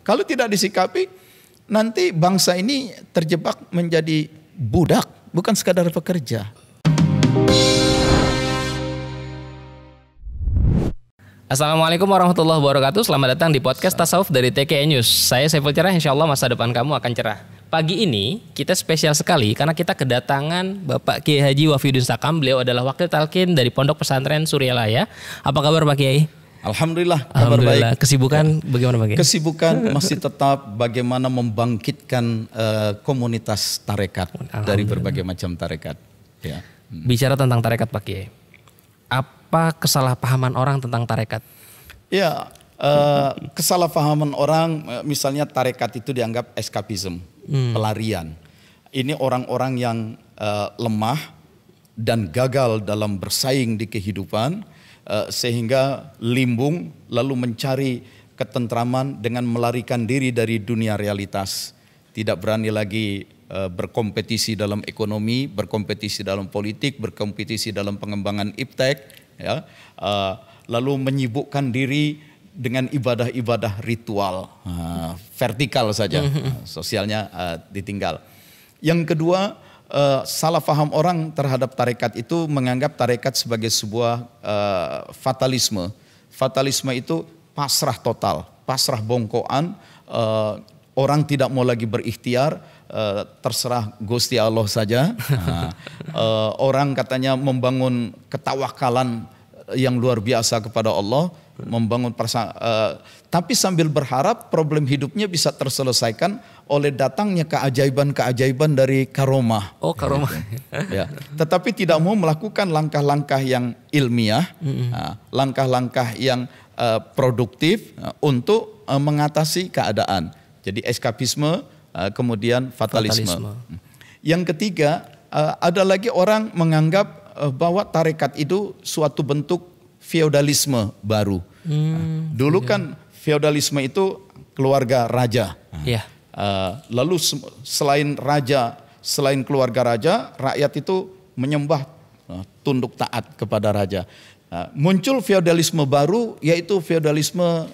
Kalau tidak disikapi, nanti bangsa ini terjebak menjadi budak, bukan sekadar pekerja. Assalamualaikum warahmatullahi wabarakatuh. Selamat datang di podcast Tasawuf dari TKI News. Saya Saiful Cerah, insya Allah masa depan kamu akan cerah. Pagi ini kita spesial sekali karena kita kedatangan Bapak Kiai Haji Wafidun Sakam. Beliau adalah wakil talqin dari Pondok Pesantren Suryalaya. Apa kabar Pak Kiai? Alhamdulillah, kabar baik. Kesibukan bagaimana Pak Kiai? Kesibukan masih tetap bagaimana membangkitkan komunitas tarekat dari berbagai macam tarekat. Ya. Bicara tentang tarekat Pak Kiai, apa kesalahpahaman orang tentang tarekat? Ya, kesalahpahaman orang, misalnya tarekat itu dianggap eskapisme, pelarian. Ini orang-orang yang lemah dan gagal dalam bersaing di kehidupan, sehingga limbung lalu mencari ketentraman dengan melarikan diri dari dunia realitas. Tidak berani lagi berkompetisi dalam ekonomi, berkompetisi dalam politik, berkompetisi dalam pengembangan iptek. Ya, lalu menyibukkan diri dengan ibadah-ibadah ritual, vertikal saja, sosialnya ditinggal. Yang kedua, salah paham orang terhadap tarekat itu menganggap tarekat sebagai sebuah fatalisme. Fatalisme itu pasrah total, pasrah bongkoan, orang tidak mau lagi berikhtiar, terserah Gusti Allah saja. Orang katanya membangun ketawakalan yang luar biasa kepada Allah, membangun tapi sambil berharap problem hidupnya bisa terselesaikan oleh datangnya keajaiban-keajaiban dari karomah. Oh, karomah. Ya. Tetapi tidak mau melakukan langkah-langkah yang ilmiah, langkah-langkah yang produktif untuk mengatasi keadaan. Jadi eskapisme, kemudian fatalisme. Yang ketiga, ada lagi orang menganggap bahwa tarekat itu suatu bentuk feodalisme baru. Dulu kan feodalisme itu keluarga raja. Lalu selain raja, selain keluarga raja, rakyat itu menyembah, tunduk taat kepada raja. Muncul feodalisme baru, yaitu feodalisme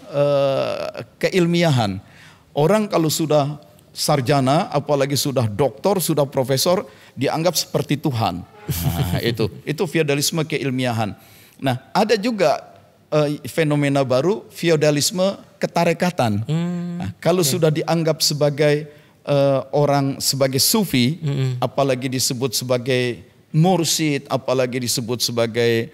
keilmiahan. Orang kalau sudah sarjana, apalagi sudah doktor, sudah profesor, dianggap seperti Tuhan. Itu feodalisme keilmiahan. Nah, ada juga fenomena baru, feodalisme ketarekatan. Kalau sudah dianggap sebagai orang sebagai sufi, apalagi disebut sebagai mursyid, apalagi disebut sebagai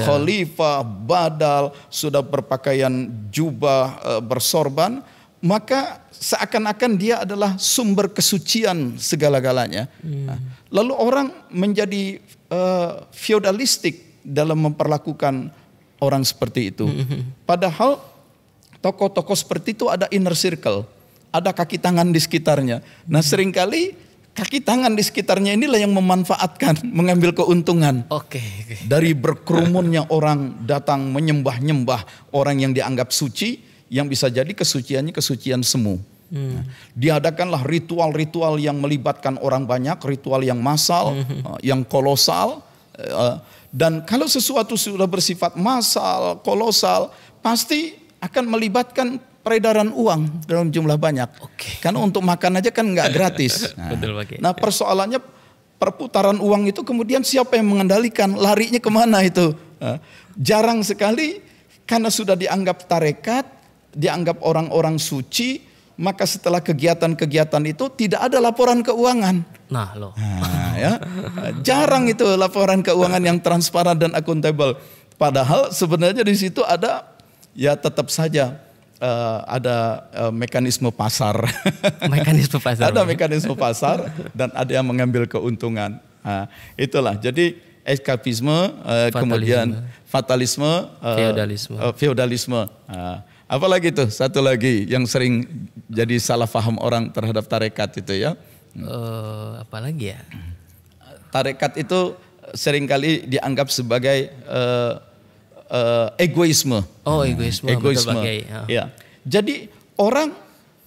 khalifah, badal, sudah berpakaian jubah, bersorban, maka seakan-akan dia adalah sumber kesucian segala-galanya. Lalu orang menjadi feodalistik dalam memperlakukan orang seperti itu. Padahal tokoh-tokoh seperti itu ada inner circle, ada kaki tangan di sekitarnya. Nah, seringkali kaki tangan di sekitarnya inilah yang memanfaatkan, mengambil keuntungan. Dari berkerumunnya orang datang menyembah-nyembah orang yang dianggap suci, yang bisa jadi kesuciannya kesucian semu. Diadakanlah ritual-ritual yang melibatkan orang banyak, ritual yang massal, yang kolosal. Dan kalau sesuatu sudah bersifat massal, kolosal, pasti akan melibatkan peredaran uang dalam jumlah banyak. Karena untuk makan aja kan nggak gratis. Nah, persoalannya perputaran uang itu kemudian siapa yang mengendalikan, larinya kemana itu? Jarang sekali, karena sudah dianggap tarekat, dianggap orang-orang suci, maka setelah kegiatan-kegiatan itu tidak ada laporan keuangan. Jarang itu laporan keuangan yang transparan dan akuntabel. Padahal sebenarnya di situ ada, ya tetap saja ada mekanisme pasar. Ada mekanisme pasar dan ada yang mengambil keuntungan. Itulah. Jadi eskapisme, kemudian fatalisme, feodalisme. Apalagi tuh satu lagi yang sering jadi salah paham orang terhadap tarekat itu ya. Apalagi ya? Tarekat itu seringkali dianggap sebagai egoisme. Egoisme. Ya. Jadi orang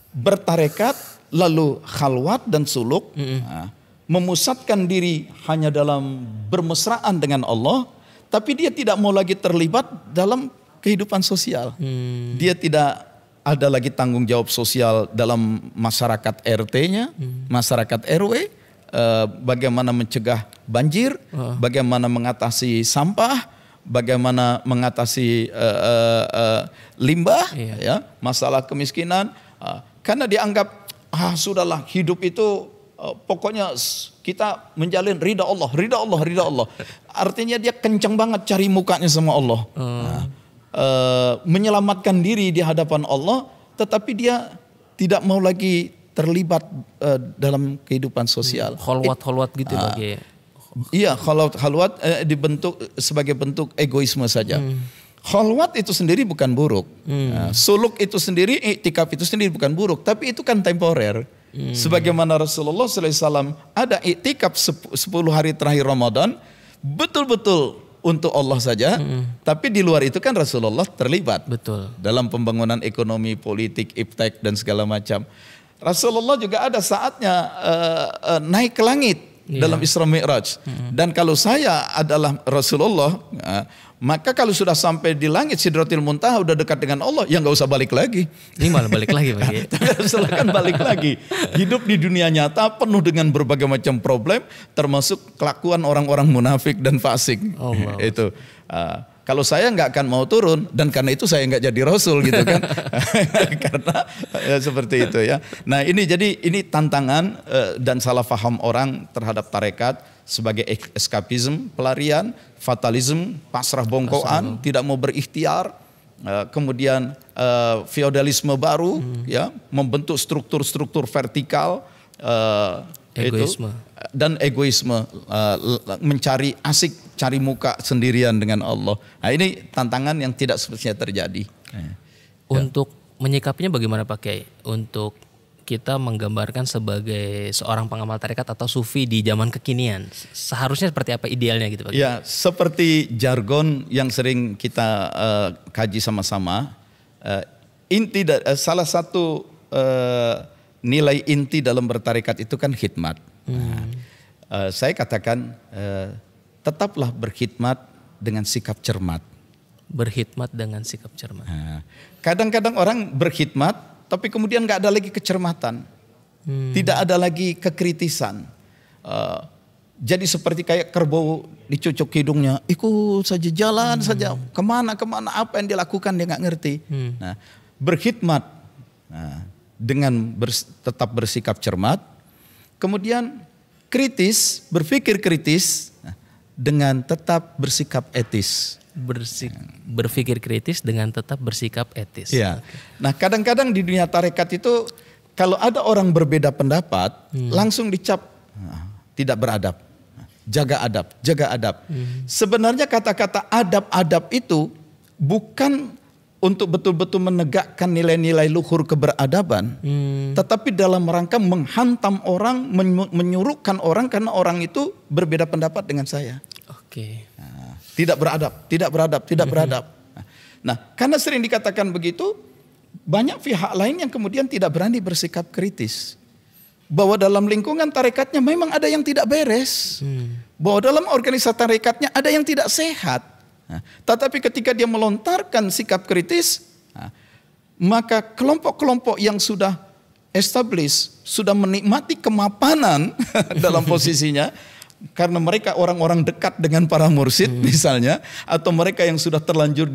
bertarekat lalu khalwat dan suluk, memusatkan diri hanya dalam bermesraan dengan Allah, tapi dia tidak mau lagi terlibat dalam kehidupan sosial. Dia tidak ada lagi tanggung jawab sosial dalam masyarakat RT-nya, masyarakat RW, bagaimana mencegah banjir, bagaimana mengatasi sampah, bagaimana mengatasi limbah, ya, masalah kemiskinan, karena dianggap sudahlah hidup itu pokoknya kita menjalin ridha Allah, ridha Allah, ridha Allah. Artinya dia kencang banget cari mukanya sama Allah. Menyelamatkan diri di hadapan Allah, tetapi dia tidak mau lagi terlibat dalam kehidupan sosial. Holwat gitu bagi. Iya, khalwat dibentuk sebagai bentuk egoisme saja. Khalwat itu sendiri bukan buruk. Suluk itu sendiri, iktikaf itu sendiri bukan buruk, tapi itu kan temporer. Sebagaimana Rasulullah SAW ada iktikaf 10 hari terakhir Ramadan, betul-betul untuk Allah saja, tapi di luar itu kan Rasulullah terlibat. Betul. Dalam pembangunan ekonomi, politik, iptek dan segala macam. Rasulullah juga ada saatnya naik ke langit dalam Isra Mi'raj. Dan kalau saya adalah Rasulullah, maka kalau sudah sampai di langit Sidratil Muntaha udah dekat dengan Allah, ya nggak usah balik lagi. Ini malah balik lagi Pak. Silakan balik lagi. Hidup di dunia nyata penuh dengan berbagai macam problem, termasuk kelakuan orang-orang munafik dan fasik. Itu. Kalau saya nggak akan mau turun, dan karena itu saya nggak jadi Rasul gitu kan. Karena seperti itu ya. Nah ini tantangan dan salah paham orang terhadap tarekat sebagai eskapisme, pelarian, fatalisme, pasrah bongkoan, tidak mau berikhtiar, kemudian feodalisme baru, ya, membentuk struktur-struktur vertikal, egoisme. Dan egoisme, mencari asik, cari muka sendirian dengan Allah. Nah ini tantangan yang tidak sepertinya terjadi. Untuk menyikapinya bagaimana Pak Kiai? Untuk kita menggambarkan sebagai seorang pengamal tarekat atau sufi di zaman kekinian, seharusnya seperti apa idealnya gitu Pak Kiai? Ya, seperti jargon yang sering kita kaji sama-sama, salah satu nilai inti dalam bertarekat itu kan khidmat. Saya katakan tetaplah berkhidmat dengan sikap cermat. Berkhidmat dengan sikap cermat. Kadang-kadang orang berkhidmat tapi kemudian nggak ada lagi kecermatan, tidak ada lagi kekritisan. Jadi seperti kayak kerbau dicucuk hidungnya, ikut saja jalan saja, kemana apa yang dilakukan dia nggak ngerti. Nah, berkhidmat dengan tetap bersikap cermat, kemudian kritis, berpikir kritis dengan tetap bersikap etis. Berpikir kritis dengan tetap bersikap etis. Ya. Nah, kadang-kadang di dunia tarekat itu kalau ada orang berbeda pendapat, langsung dicap tidak beradab. Jaga adab, jaga adab. Sebenarnya kata-kata adab-adab itu bukan untuk betul-betul menegakkan nilai-nilai luhur keberadaban, tetapi dalam rangka menghantam orang, menyuruhkan orang karena orang itu berbeda pendapat dengan saya. Oke. Tidak beradab, tidak beradab, tidak beradab. Nah, karena sering dikatakan begitu, banyak pihak lain yang kemudian tidak berani bersikap kritis. Bahwa dalam lingkungan tarekatnya memang ada yang tidak beres. Bahwa dalam organisasi tarekatnya ada yang tidak sehat. Tetapi ketika dia melontarkan sikap kritis, maka kelompok-kelompok yang sudah established, sudah menikmati kemapanan dalam posisinya, karena mereka orang-orang dekat dengan para mursyid misalnya, atau mereka yang sudah terlanjur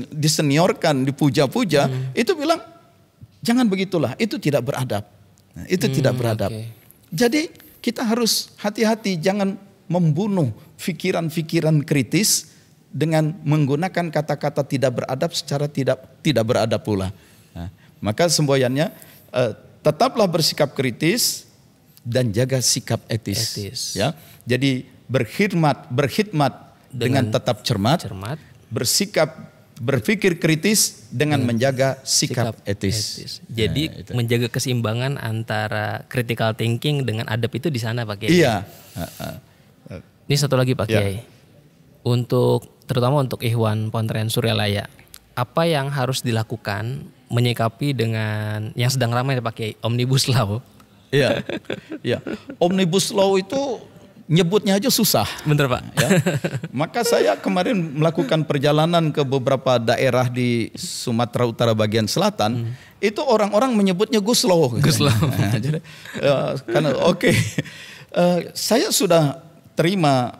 diseniorkan, dipuja-puja, itu bilang jangan begitulah, itu tidak beradab. Itu tidak beradab. Jadi kita harus hati-hati, jangan membunuh pikiran-pikiran kritis dengan menggunakan kata-kata tidak beradab secara tidak beradab pula. Maka semboyannya tetaplah bersikap kritis dan jaga sikap etis. Ya. Jadi berkhidmat dengan tetap cermat, berpikir kritis dengan menjaga sikap etis. Jadi menjaga keseimbangan antara critical thinking dengan adab itu di sana Pak Kiai. Iya. Ini satu lagi Pak Kiai. Terutama untuk Ikhwan Pontren Suryalaya, apa yang harus dilakukan menyikapi dengan yang sedang ramai Pak Kiai, Omnibus Law? Iya. Omnibus Law itu nyebutnya aja susah. Bener Pak. Ya. Maka saya kemarin melakukan perjalanan ke beberapa daerah di Sumatera Utara bagian selatan. itu orang-orang menyebutnya Guslow. Guslow. Jadi, karena saya sudah terima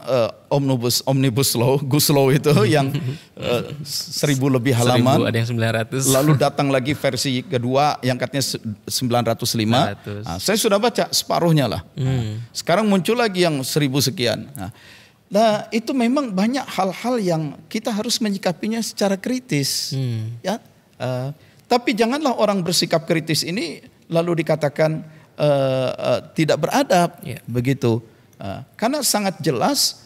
omnibus law, Guslow itu yang 1000 lebih halaman. 1000, ada yang 900. Lalu datang lagi versi kedua yang katanya 905. Saya sudah baca separuhnya lah. Sekarang muncul lagi yang 1000 sekian. Nah, itu memang banyak hal-hal yang kita harus menyikapinya secara kritis. Ya, tapi janganlah orang bersikap kritis ini lalu dikatakan tidak beradab, begitu. Karena sangat jelas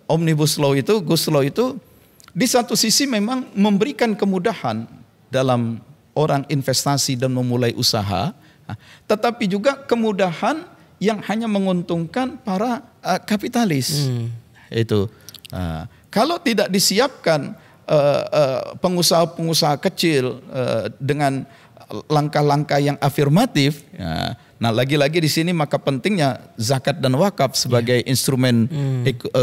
omnibus law itu, Gus Law itu di satu sisi memang memberikan kemudahan dalam orang investasi dan memulai usaha, tetapi juga kemudahan yang hanya menguntungkan para kapitalis. Itu kalau tidak disiapkan pengusaha-pengusaha kecil dengan langkah-langkah yang afirmatif. Nah, lagi-lagi di sini maka pentingnya zakat dan wakaf sebagai instrumen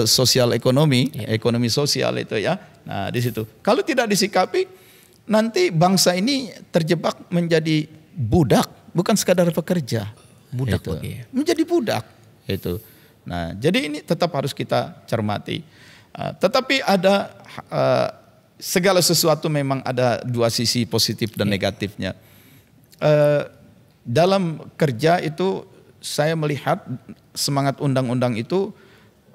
sosial ekonomi, ekonomi sosial itu ya. Nah, di situ. Kalau tidak disikapi, nanti bangsa ini terjebak menjadi budak, bukan sekadar pekerja. Budak itu. Menjadi budak. Itu. Nah, jadi ini tetap harus kita cermati. Tetapi ada segala sesuatu memang ada dua sisi positif dan negatifnya. Dalam kerja itu saya melihat semangat undang-undang itu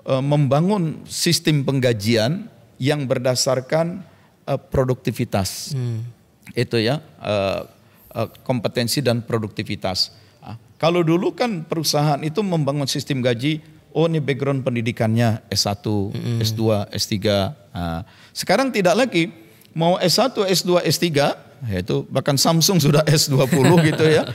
membangun sistem penggajian yang berdasarkan produktivitas. Itu ya, kompetensi dan produktivitas. Kalau dulu kan perusahaan itu membangun sistem gaji, oh ini background pendidikannya S1, S2, S3. Sekarang tidak lagi, mau S1, S2, S3, yaitu bahkan Samsung sudah S20 gitu ya.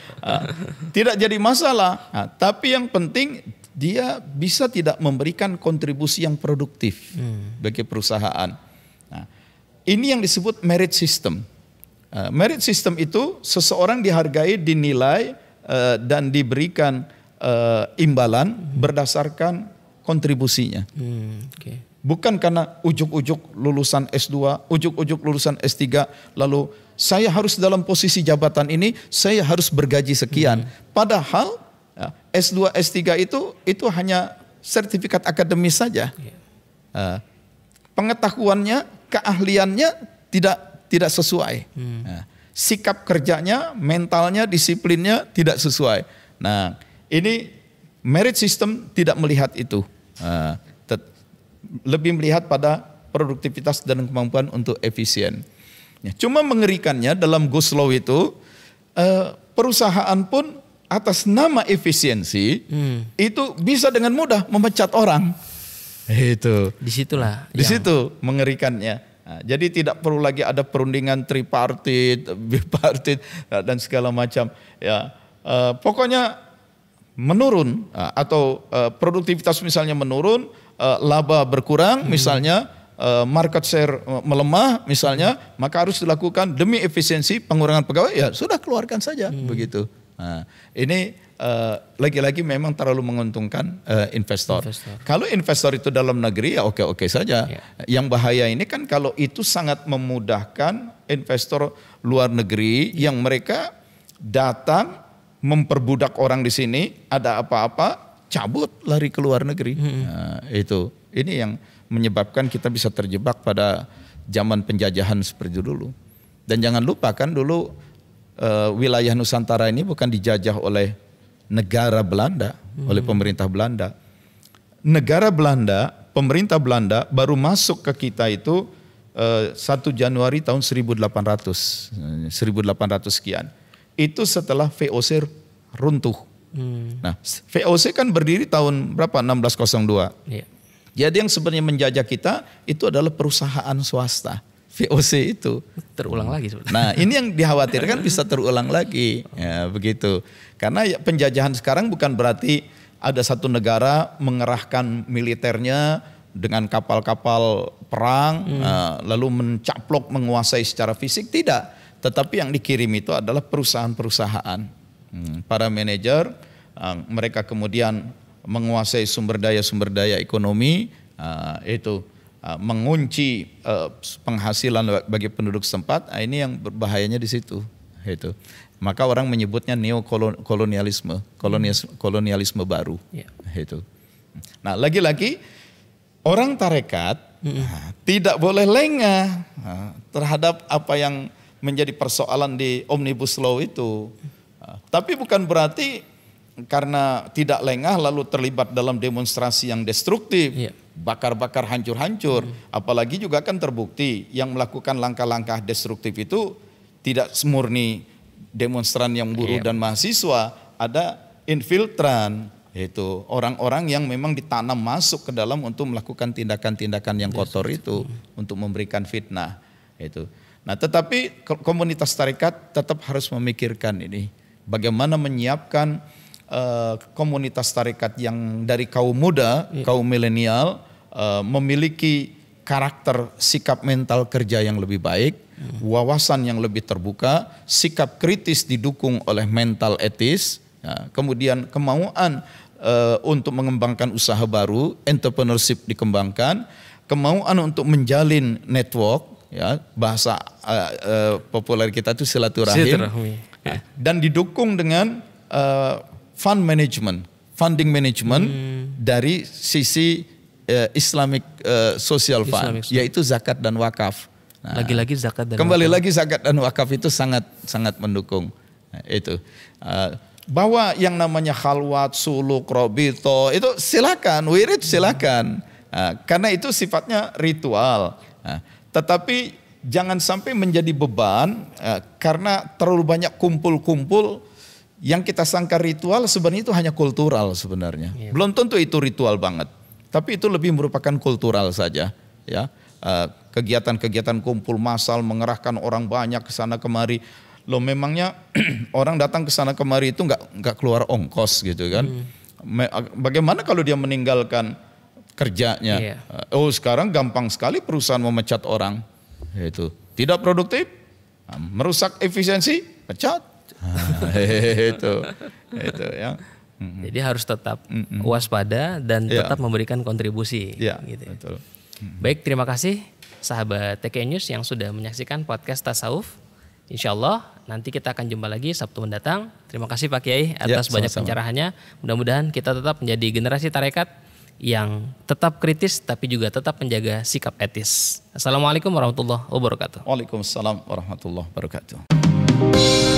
Tidak jadi masalah. Tapi yang penting dia bisa tidak memberikan kontribusi yang produktif bagi perusahaan. Nah, ini yang disebut merit system. Merit system itu seseorang dihargai, dinilai dan diberikan imbalan berdasarkan kontribusinya. Bukan karena ujuk-ujuk lulusan S2, ujuk-ujuk lulusan S3, lalu saya harus dalam posisi jabatan ini, saya harus bergaji sekian. Padahal S2, S3 itu hanya sertifikat akademis saja. Pengetahuannya, keahliannya tidak sesuai. Sikap kerjanya, mentalnya, disiplinnya tidak sesuai. Nah, ini merit system tidak melihat itu. Lebih melihat pada produktivitas dan kemampuan untuk efisien. Cuma mengerikannya dalam Gus Law itu perusahaan pun atas nama efisiensi itu bisa dengan mudah memecat orang. Itu. Disitulah. Di situ mengerikannya. Nah, jadi tidak perlu lagi ada perundingan tripartit, bipartit dan segala macam. Ya, pokoknya menurun atau produktivitas misalnya menurun. Laba berkurang misalnya, market share melemah misalnya, maka harus dilakukan demi efisiensi pengurangan pegawai, ya sudah keluarkan saja begitu. Nah, ini lagi-lagi memang terlalu menguntungkan investor. Kalau investor itu dalam negeri ya oke-oke saja. Yang bahaya ini kan kalau itu sangat memudahkan investor luar negeri yang mereka datang memperbudak orang di sini, ada apa-apa cabut lari ke luar negeri. Nah, ini yang menyebabkan kita bisa terjebak pada zaman penjajahan seperti dulu. Dan jangan lupa kan dulu wilayah Nusantara ini bukan dijajah oleh negara Belanda, oleh pemerintah Belanda. Negara Belanda, pemerintah Belanda baru masuk ke kita itu 1 Januari tahun 1800 sekian. Itu setelah VOC runtuh. Nah, VOC kan berdiri tahun berapa? 1602. Jadi yang sebenarnya menjajah kita itu adalah perusahaan swasta. VOC itu terulang lagi sebenarnya. Nah, ini yang dikhawatirkan bisa terulang lagi. Ya, begitu. Karena penjajahan sekarang bukan berarti ada satu negara mengerahkan militernya dengan kapal-kapal perang lalu mencaplok menguasai secara fisik, tidak. Tetapi yang dikirim itu adalah perusahaan-perusahaan. Para manajer mereka kemudian menguasai sumber daya ekonomi, mengunci penghasilan bagi penduduk setempat. Ini yang berbahayanya di situ. Itu. Maka orang menyebutnya neokolonialisme, kolonialisme baru. Ya. Itu. Nah, lagi-lagi orang tarekat tidak boleh lengah terhadap apa yang menjadi persoalan di Omnibus Law itu. Tapi bukan berarti karena tidak lengah lalu terlibat dalam demonstrasi yang destruktif, bakar-bakar, hancur-hancur. Apalagi juga kan terbukti yang melakukan langkah-langkah destruktif itu tidak semurni demonstran yang buruh dan mahasiswa, ada infiltran, itu orang-orang yang memang ditanam masuk ke dalam untuk melakukan tindakan-tindakan yang kotor itu, untuk memberikan fitnah. Itu. Nah, tetapi komunitas tarekat tetap harus memikirkan ini, bagaimana menyiapkan komunitas tarekat yang dari kaum muda, kaum milenial, memiliki karakter sikap mental kerja yang lebih baik, wawasan yang lebih terbuka, sikap kritis didukung oleh mental etis, kemudian kemauan untuk mengembangkan usaha baru, entrepreneurship dikembangkan, kemauan untuk menjalin network, ya, bahasa populer kita itu silaturahim, dan didukung dengan funding management dari sisi Islamic Social Fund, yaitu zakat dan wakaf. Nah, lagi-lagi zakat dan kembali wakaf. Lagi zakat dan wakaf itu sangat mendukung. Nah, itu bahwa yang namanya khalwat, suluk, robito itu silakan, wirid silakan, karena itu sifatnya ritual. Tetapi jangan sampai menjadi beban karena terlalu banyak kumpul-kumpul. Yang kita sangka ritual sebenarnya itu hanya kultural sebenarnya. Belum tentu itu ritual banget. Tapi itu lebih merupakan kultural saja. Ya, kegiatan-kegiatan kumpul massal mengerahkan orang banyak ke sana kemari. Loh, memangnya orang datang ke sana kemari itu nggak keluar ongkos gitu kan? Bagaimana kalau dia meninggalkan kerjanya? Oh, sekarang gampang sekali perusahaan memecat orang. Itu tidak produktif, merusak efisiensi, pecat. itu ya. Jadi harus tetap waspada dan tetap memberikan kontribusi. Gitu. Betul. Baik, terima kasih sahabat TK News yang sudah menyaksikan podcast Tasawuf. Insya Allah nanti kita akan jumpa lagi Sabtu mendatang. Terima kasih Pak Kiai atas banyak pencerahannya. Mudah-mudahan kita tetap menjadi generasi tarekat yang tetap kritis tapi juga tetap menjaga sikap etis. Assalamualaikum warahmatullahi wabarakatuh. Waalaikumsalam warahmatullahi wabarakatuh.